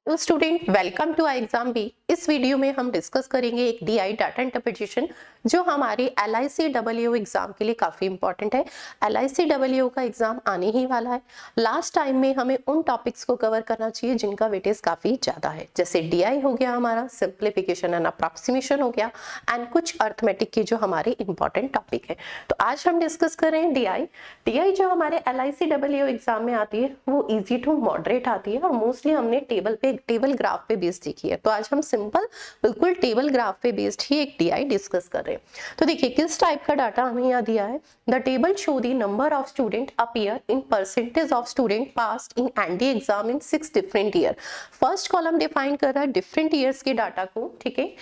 तो student welcome to exam B. इस video में हम डिस्कस करेंगे एक डीआई डाटा इंटरप्रिटेशन जो हमारे LICWO एग्जाम के लिए काफी इंपॉर्टेंट है। LICWO का एग्जाम आने ही वाला है। लास्ट टाइम में हमें उन टॉपिक्स को कवर करना चाहिए जिनका वेटेज काफी ज्यादा है, जैसे डीआई हो गया, हमारा सिंप्लीफिकेशन एंड अप्रॉक्सीमेशन हो गया, एंड कुछ अर्थमेटिक के जो हमारे इंपॉर्टेंट टॉपिक है। तो आज हम डिस्कस कर रहे हैं डीआई। डीआई जो हमारे LICWO एग्जाम में आती है वो इजी टू मॉडरेट आती है और मोस्टली हमने टेबल ग्राफ पे बेस्ड देखी है। तो आज हम सिंपल बिल्कुल टेबल ग्राफ पे बेस्ड ही एक डीआई डिस्कस कर रहे हैं। तो देखिए किस टाइप का डाटा हमें यहाँ दिया है। The table show the number of student appear in percentage of student passed in ND exam in 6 different year. First column define कर रहा है डिफरेंट ईयर्स के डाटा को, ठीक है,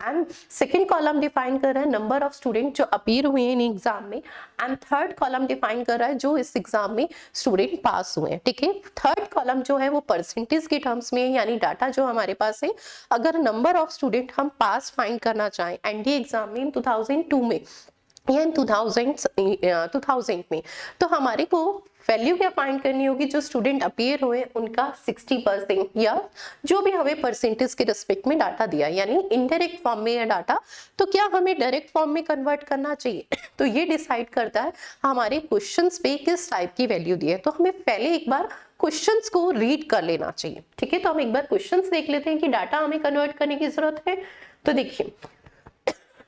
एंड सेकेंड कॉलम डिफाइन कर रहा है नंबर ऑफ स्टूडेंट जो अपीयर हुए हैं इन एग्जाम में, एंड थर्ड कॉलम डिफाइन कर रहा है जो इस एग्जाम में स्टूडेंट पास हुए हैं, ठीक है। थर्ड कॉलम जो है वो परसेंटेज के टर्म्स में, यानी डाटा जो हमारे पास है, अगर नंबर ऑफ स्टूडेंट हम पास फाइंड करना चाहें एनडीए एग्जाम में इन 2002 में या इन 2000 में, तो हमारे को वैल्यू क्या फाइंड करनी होगी, जो स्टूडेंट अपीयर हुए उनका 60% या जो भी हमें परसेंटेज के रिस्पेक्ट में डाटा दिया, यानी इनडायरेक्ट फॉर्म में या डाटा, तो क्या हमें डायरेक्ट फॉर्म में कन्वर्ट करना चाहिए। तो ये डिसाइड करता है हमारे क्वेश्चंस पे किस टाइप की वैल्यू दी है। तो हमें पहले एक बार क्वेश्चंस को रीड कर लेना चाहिए, ठीक है। तो हम एक बार क्वेश्चंस देख लेते हैं कि डाटा हमें कन्वर्ट करने की जरूरत है। तो देखिए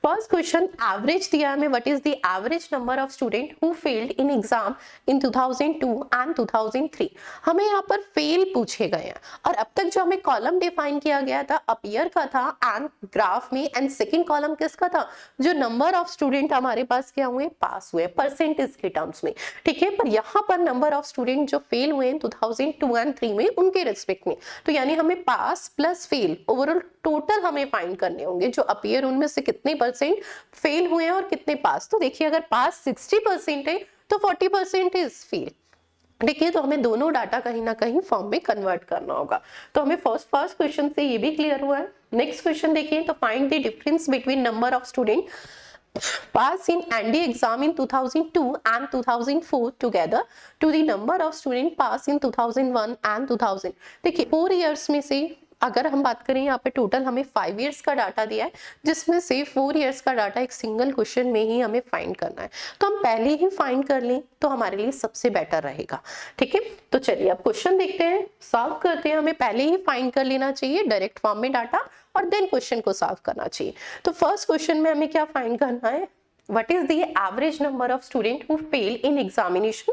फर्स्ट क्वेश्चन एवरेज दिया हमें, what is the average number of student who failed in exam in 2002 and 2003। हमें यहाँ पर फेल पूछे गए हैं और अब तक जो हमें कॉलम डिफाइन किया गया था अपीयर का था एंड ग्राफ में, एंड सेकंड कॉलम किसका था, जो नंबर ऑफ स्टूडेंट हमारे पास क्या हुए, पास हुए परसेंटेज के टर्म्स में, ठीक है। पर यहाँ पर नंबर ऑफ स्टूडेंट जो फेल हुए 2002 एंड 3 में उनके रिस्पेक्ट में, तो यानी हमें पास प्लस फेल ओवरऑल टोटल हमें फाइंड करने होंगे, जो अपीयर उनमें से कितने परसेंट फेल हुए हैं और कितने पास। तो देखिए अगर पास 60% है तो 40% इज फेल, देखिए। तो हमें दोनों डाटा कहीं ना कहीं फॉर्म में कन्वर्ट करना होगा। तो हमें फर्स्ट क्वेश्चन से ये भी क्लियर हुआ है। नेक्स्ट क्वेश्चन देखिए, तो find the difference between number of student pass in ND exam in 2002 and 2004 together to the number of student pass in 2001 and 2000। देखिए 4 इयर्स में से अगर हम बात करें, यहाँ पे टोटल हमें 5 इयर्स का डाटा दिया है, जिसमें से 4 इयर्स का डाटा एक सिंगल क्वेश्चन में ही हमें फाइंड करना है। तो हम पहले ही फाइंड कर लें तो हमारे लिए सबसे बेटर रहेगा, ठीक है। तो चलिए अब क्वेश्चन देखते हैं, सॉल्व करते हैं। हमें पहले ही फाइंड कर लेना चाहिए डायरेक्ट फॉर्म में डाटा और देन क्वेश्चन को सॉल्व करना चाहिए। तो फर्स्ट क्वेश्चन में हमें क्या फाइंड करना है, what is the average number of student who fail in examination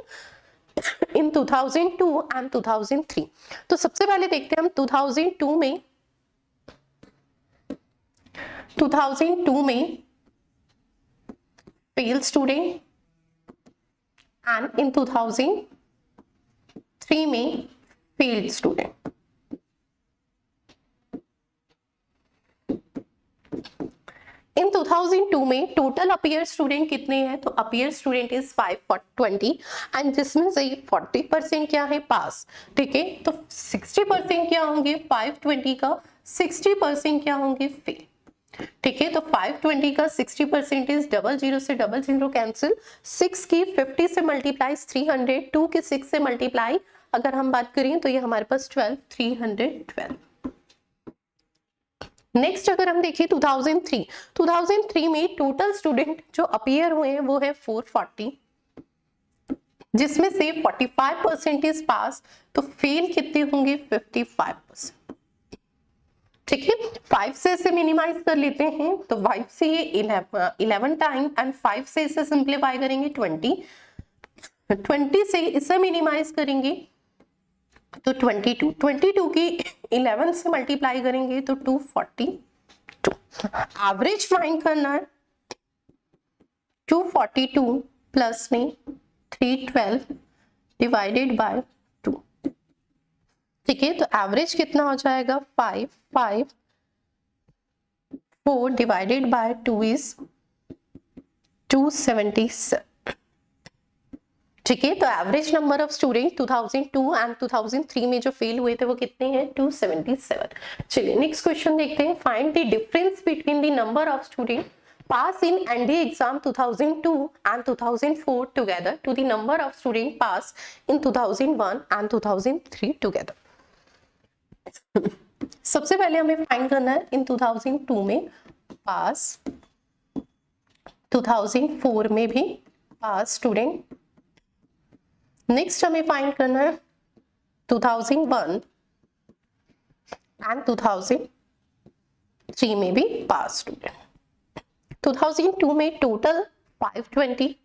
in 2002 and 2003। तो सबसे पहले देखते हैं हम 2002 में फेल स्टूडेंट एंड इन 2003 में फेल्ड स्टूडेंट। इन 2002 में टोटल अपीयर स्टूडेंट कितने हैं, तो अपीयर स्टूडेंट इज 520 एंड जिसमें से 40% क्या है, पास, ठीक है। तो 60% क्या होंगे, 520 का 60% क्या होंगे, फेल, ठीक है। तो 520 का 60% इज 00 से 00 कैंसिल, 6 की 50 से मल्टीप्लाई 300, 2 के 6 से मल्टीप्लाई अगर हम बात करें तो ये हमारे पास 312। नेक्स्ट अगर हम देखें 2003 में टोटल स्टूडेंट जो अपीयर हुए हैं वो है 440, जिसमें से 45% इज पास, तो फेल कितने होंगे, 55%, ठीक है। 5 से इसे मिनिमाइज कर लेते हैं, तो 5 से ये 11 टाइम एंड 5 से इसे सिंप्लीफाई करेंगे 20 से इसे मिनिमाइज करेंगे तो 22 की 11 से मल्टीप्लाई करेंगे तो 242। एवरेज फाइंड करना है, 242 प्लस में 312 डिवाइडेड बाय 2, ठीक है। तो एवरेज कितना हो जाएगा, 554 डिवाइडेड बाय 2 इज 277, ठीक है। तो average number of student 2002 and 2003 में जो फेल हुए थे वो कितने हैं, 277। चलिए नेक्स्ट क्वेश्चन देखते हैं, find the difference between the number of student pass in NDA exam 2002 and 2004 together to the number of student pass in 2001 and 2003 together. सबसे पहले हमें फाइंड करना है इन 2002 में पास, 2004 में भी पास स्टूडेंट। नेक्स्ट हमें फाइंड करना है 2001 एंड 2003 में भी पास स्टूडेंट। 2002 में टोटल 520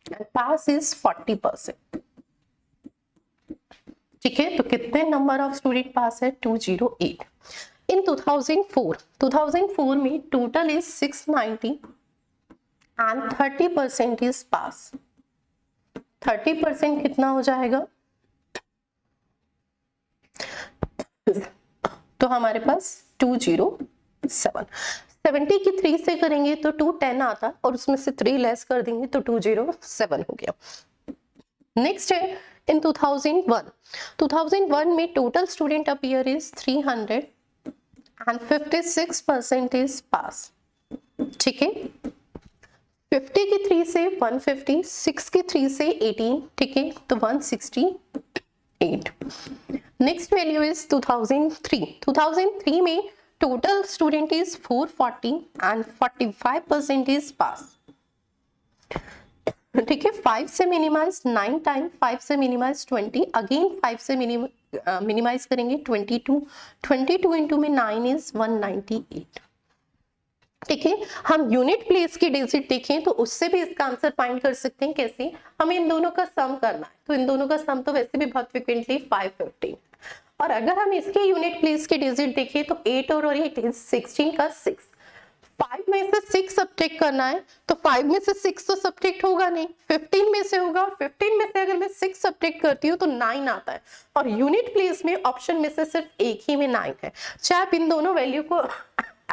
एंड पास इज 40%। ठीक है, तो कितने नंबर ऑफ स्टूडेंट पास है? 208। इन 2004 में total is 690 and 30% is pass. 30% कितना हो जाएगा? तो हमारे पास 207। 70 की 3 से करेंगे तो 210 आता और उसमें से 3 लेस कर देंगे तो 207 हो गया। नेक्स्ट है इन 2001 में total student appear is 300 and 56% is pass. ठीक है, 50 की 3 से 150, 6 की 3 से 18, ठीक है, तो 168। नेक्स्ट वैल्यू इज 2003 में total student is 440 and 45% is pass. ठीक है, 5 से मिनिमाइज 9 टाइम, 5 से मिनिमाइज 20, अगेन 5 से मिनिमाइज करेंगे 22 इंटू में 9 इज 198। ठीक है, हम यूनिट प्लेस की डिजिट देखें तो उससे भी इसका आंसर फाइंड कर सकते हैं। कैसे? हमें इन दोनों का सम करना है, तो इन दोनों का सम तो वैसे भी बहुत फ्रिक्वेंटली 515, और अगर हम इसके यूनिट प्लेस की डिजिट देखें तो 8 और 8 इज 16 का 6। 5 में से 6 सब्ट्रैक्ट करना है तो 5 में से 6 तो सब्ट्रैक्ट होगा नहीं, 15 में से होगा। 15 में से अगर मैं 6 सब्ट्रैक्ट करती हूँ तो 9 आता है, और यूनिट प्लेस में ऑप्शन में से सिर्फ एक ही में 9 है। चाहे आप इन दोनों वैल्यू को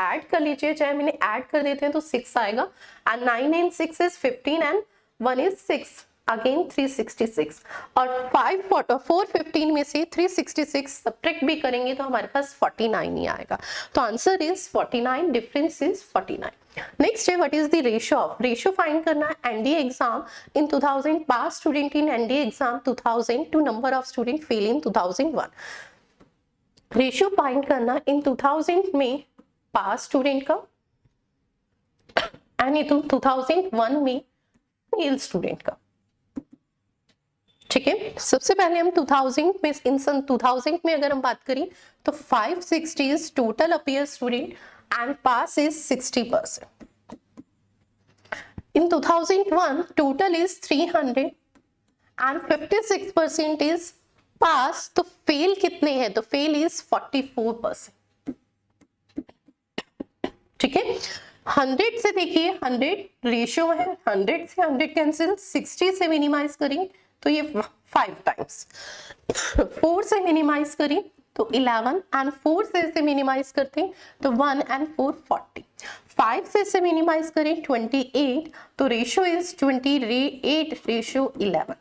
ऐड कर लीजिए, चाहे मैंने ऐड कर देते हैं तो 6 आएगा, and 9 and 6 is 15 and 1 is 6, again 366। और 415 में से 366 सब्ट्रैक्ट भी करेंगे तो हमारे पास 49 ही आएगा। तो answer is 49, difference is 49। Next है what is the ratio of, ratio find करना है NDA exam in 2000 pass student in NDA exam 2000 to number of student fail in 2001। Ratio find करना इन 2000 में पास स्टूडेंट का एंड इन 2001 में fail student का। ठीक है, सबसे पहले हम 2000 में, इन सन 2000 में अगर हम बात करें तो 560 is total appear student and pass is 60%। In 2001 total is 300 and 56% is pass, तो फेल कितने हैं? तो फेल इज 44%। ठीक है, 100 से देखिए 100 रेशियो है, 100 से 100 कैंसिल, 60 से मिनिमाइज करें तो ये 5 टाइम्स, 4 से मिनिमाइज करें तो 11 एंड 4 से मिनिमाइज करते हैं तो 1 एंड 4 40, 5 से मिनिमाइज करें 28, तो रेशियो इज 28 रेशियो 11।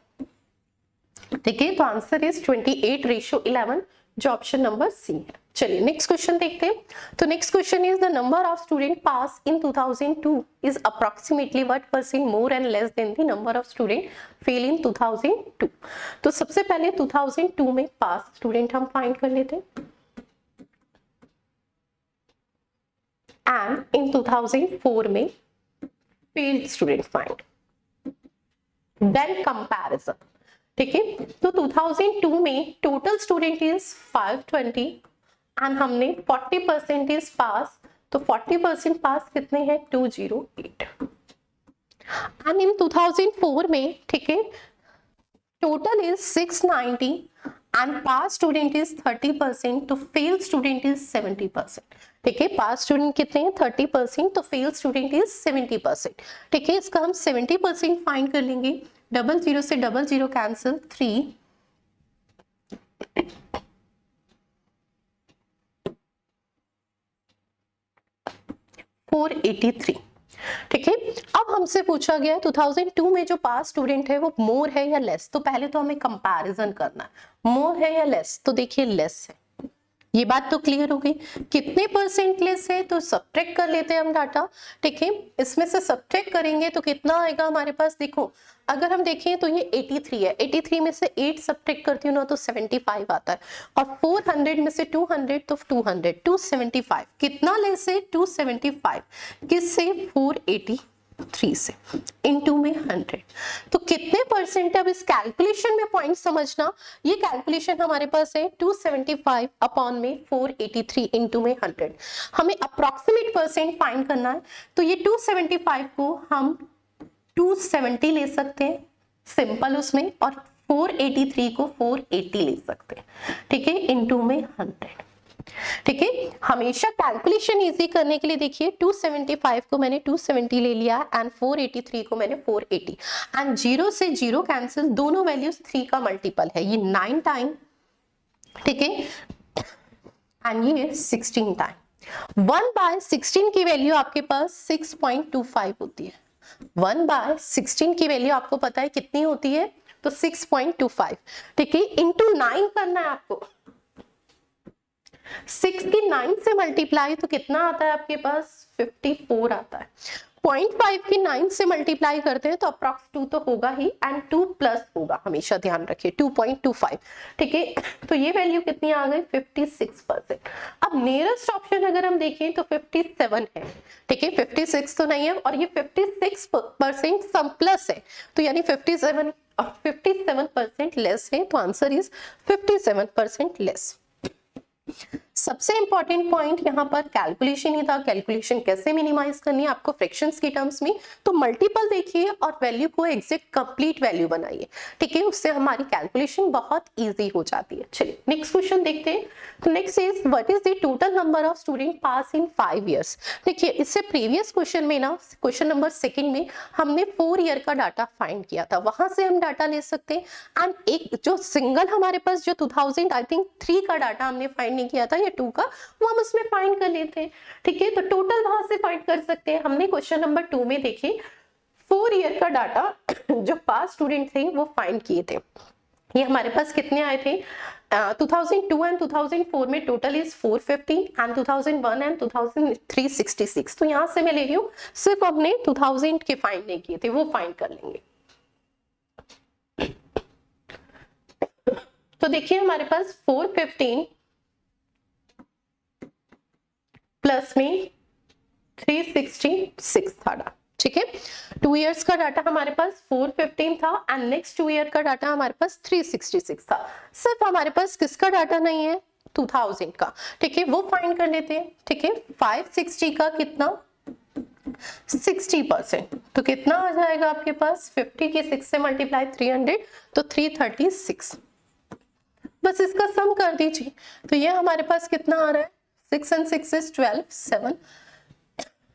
ठीक है, तो आंसर इज 28 रेशियो 11, जो ऑप्शन नंबर सी है। चलिए नेक्स्ट क्वेश्चन देखते हैं। तो next question is the number of student pass in 2002 is approximately what % more and less than the number of student fail in 2002। तो सबसे पहले 2002 में पास स्टूडेंट हम फाइंड कर लेते हैं, एंड इन 2004 में failed student find, then comparison. ठीक है, तो 2002 में टोटल स्टूडेंट इज 520 एंड हमने 40% इज पास, तो 40% पास कितने हैं? 208। एंड इन 2004 में, ठीक है, total is 690 and pass student is 30%, तो फेल स्टूडेंट इज 70%। ठीक है, पास स्टूडेंट कितने हैं? 30%, तो फेल स्टूडेंट इज 70%। ठीक है, इसका हम 70% फाइंड कर लेंगे, 00 से 00 कैंसिल, 3 483। ठीक है, अब हमसे पूछा गया है 2002 में जो पास स्टूडेंट है वो मोर है या लेस, तो पहले तो हमें कंपैरिजन करना है, मोर है या लेस, तो देखिए लेस है, ये बात तो क्लियर हो गई। कितने परसेंट लेस है तो सब्ट्रैक्ट कर लेते हैं हम डाटा। ठीक है, इसमें से सब्ट्रैक्ट करेंगे तो कितना आएगा हमारे पास, देखो अगर हम देखें तो ये 83 है, 83 में से 8 सब्ट्रैक्ट करती हूँ ना तो 75 आता है, और 400 में से 200 तो 200, 275 कितना लेस है, 275 किससे, 483 से, इनटू में 100, तो कितने परसेंट है। अब इस कैलकुलेशन में पॉइंट समझना, ये कैलकुलेशन हमारे पास है 275 अपॉन में 483 इनटू में 100, हमें अप्रॉक्सीमेट परसेंट फाइंड करना है। तो ये 275 को हम 270 ले सकते हैं सिंपल उसमें, और 483 को 480 ले सकते हैं, ठीक है, इनटू में 100। ठीक है, हमेशा कैलकुलेशन इजी करने के लिए देखिए 275 को मैंने 270 ले लिया एंड 483 को मैंने 480, एंड 0 से 0 कैंसिल, दोनों वैल्यूज 3 का मल्टीपल है, ये 9 टाइम, ठीक है, एंड ये 16 टाइम। 1/16 की वैल्यू आपके पास 6.25 होती है। 1/16 की वैल्यू आपको पता है कितनी होती है, तो 6.25, ठीक है, इंटू 9 करना है आपको। 6 की 9 से मल्टीप्लाई तो कितना आता है आपके पास, 54 आता है। 0.5 की 9 से मल्टीप्लाई करते हैं तो अप्रॉक्स 2 तो होगा ही, एंड 2 प्लस होगा, हमेशा ध्यान रखिए 2.25, ठीक है, तो ये वैल्यू कितनी आ गई, 56%। अब नियरेस्ट ऑप्शन अगर हम देखें तो 57 है, ठीक है, 56 तो नहीं है, और ये 56% सम प्लस है, तो यानी 57% लेस है, तो आंसर इज 57% लेस। सबसे इंपॉर्टेंट पॉइंट यहाँ पर कैलकुलेशन ही था। कैलकुलेशन कैसे मिनिमाइज करनी है आपको फ्रैक्शंस की टर्म्स में, तो मल्टीपल देखिए और वैल्यू को एग्जैक्ट कंप्लीट वैल्यू बनाइए, ठीक है, उससे हमारी कैलकुलेशन बहुत इजी हो जाती है। चलिए नेक्स्ट क्वेश्चन देखते हैं। तो next is what is the total number of student pass in 5 years. देखिए इससे प्रीवियस क्वेश्चन में ना, क्वेश्चन नंबर 2 में हमने 4 ईयर का डाटा फाइंड किया था, वहां से हम डाटा ले सकते हैं, एंड एक जो सिंगल हमारे पास जो 2000 आई थिंक 3 का डाटा हमने फाइंड नहीं किया था, या 2 का, वो हम उसमें फाइंड कर लेते हैं, ठीक है, तो टोटल वहां से फाइंड कर सकते हैं। हमने क्वेश्चन नंबर 2 में देखे 4 ईयर का डाटा जो पास स्टूडेंट थे वो फाइंड किए थे। ये हमारे पास कितने आए थे, 2002 एंड 2004 में टोटल इज 450, एंड 2001 एंड 2003 66। तो यहां से मैं ले रही हूँ, सिर्फ हमने 2000 के फाइंड नहीं किए थे, वो फाइंड कर लेंगे। तो देखिए हमारे पास 415 प्लस में 366 था, ठीक है, 2 इयर्स का डाटा हमारे पास 415 था, एंड नेक्स्ट 2 ईयर का डाटा हमारे पास 366 था। सिर्फ हमारे पास किसका डाटा नहीं है, 2000 का, ठीक है, वो फाइंड कर लेते हैं, ठीक है, 560 का कितना, 60%, तो कितना आ जाएगा आपके पास, 50 की 6 से मल्टीप्लाई 300, तो 336, बस इसका सम कर दीजिए, तो ये हमारे पास कितना आ रहा है, 6 and 6 is 12, 7,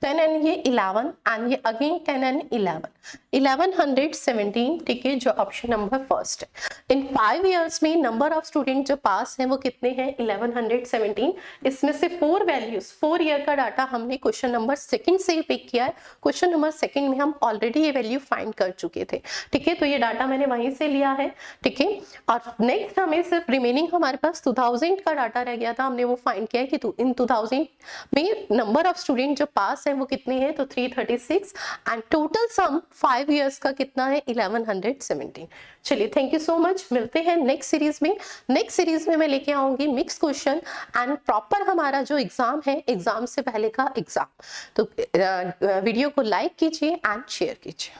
10 and ये 11, एंड ये अगेन 10 and 11, 1117, ठीक है, जो ऑप्शन नंबर फर्स्ट है। इन 5 इयर्स में नंबर ऑफ स्टूडेंट जो पास हैं वो कितने हैं, 1117। इसमें से 4 वैल्यूज, 4 ईयर का डाटा हमने क्वेश्चन नंबर 2 से ही पिक किया है। क्वेश्चन नंबर 2 में हम ऑलरेडी ये वैल्यू फाइंड कर चुके थे, ठीक है, तो ये डाटा मैंने वहीं से लिया है, ठीक है, और नेक्स्ट हमें सिर्फ रिमेनिंग हमारे पास 2000 का डाटा रह गया था, हमने वो फाइंड किया है कि इन 2000 में नंबर ऑफ स्टूडेंट जो पास है वो कितने हैं, तो 336, एंड टोटल सम 5 इयर्स का कितना है, 1117। चलिए थैंक यू सो मच, मिलते हैं नेक्स्ट सीरीज में। नेक्स्ट सीरीज में मैं लेके आऊंगी मिक्स क्वेश्चन एंड प्रॉपर हमारा जो एग्जाम है, एग्जाम से पहले का एग्जाम। तो वीडियो को लाइक कीजिए एंड शेयर कीजिए।